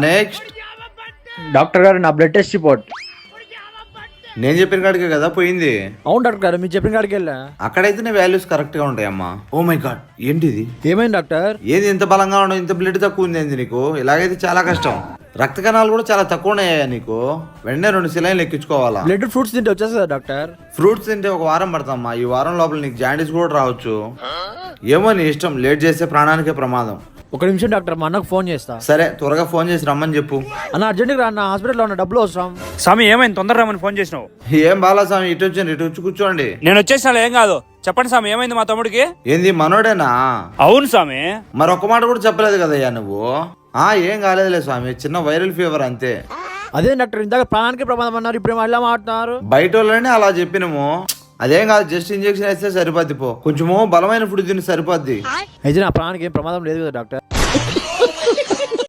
Next. Doctor గారు నా blood test report. నేను చెప్పిన కాడికే కదా పోయింది. అవును డాక్టర్ గారు, మీరు చెప్పిన కాడికి వెళ్ళా. అక్కడైతేనే వాల్యూస్ కరెక్ట్ గా ఉంటాయమ్మా. ఓ మై గాడ్, ఏంటిది? ఏమైంది డాక్టర్? ఏది ఇంత బలంగా ఉండవు, ఇంత బ్లడ్ తక్కువ ఉంది ఏంది నీకు? ఇలాగైతే చాలా కష్టం. రక్త కణాలు కూడా చాలా తక్కువ ఉన్నాయా నీకు? వెంటనే 2 సెలైన్లు ఎక్కించుకోవాలా. బ్లడ్ ఫ్రూట్స్ తింటే వచ్చేస్తుందా డాక్టర్? ఫ్రూట్స్ తింటే 1 వారం పడతామ్మా. ఈ వారం లోపల నీకు జాండీస్ కూడా రావచ్చు. ఏమో నీ ఇష్టం, లేట్ చేస్తే ప్రాణానికే ప్రమాదం. 1 నిమిషం డాక్టర్, మా అన్నకు ఫోన్ చేస్తా. సరే, త్వరగా ఫోన్ చేసి రమ్మని చెప్పు. అన్న అర్జెంట్గా రా అన్న, హాస్పిటల్లో ఉన్న డబ్బులు అవసరం. స్వామి ఏమైంది, తొందర రమ్మని ఫోన్ చేసినావు? ఏం బాలా స్వామి, ఇటు వచ్చి కూర్చోండి. నేను వచ్చేసిన ఏం కాదు, చెప్పండి స్వామి ఏమైంది మా తమ్ముడికి? ఏంది మనోడేనా? అవును స్వామి. మరొక్క మాట కూడా చెప్పలేదు కదయ్యా నువ్వు. ఏం కాలేదులే స్వామి, చిన్న వైరల్ ఫీవర్ అంతే. అదే డాక్టర్, ఇందాక ప్రాణానికి ప్రమాదం అన్నారు, ఇప్పుడు మళ్ళీ మాట్లాడుతున్నారు. బయట వాళ్ళని అలా చెప్పినము. అదేం కాదు, జస్ట్ ఇంజెక్షన్ వేస్తే సరిపోద్ది. కొంచెము బలమైన ఫుడ్ తిని సరిపోద్ది. అయితే నా ప్రాణానికి ఏం ప్రమాదం లేదు కదా డాక్టర్?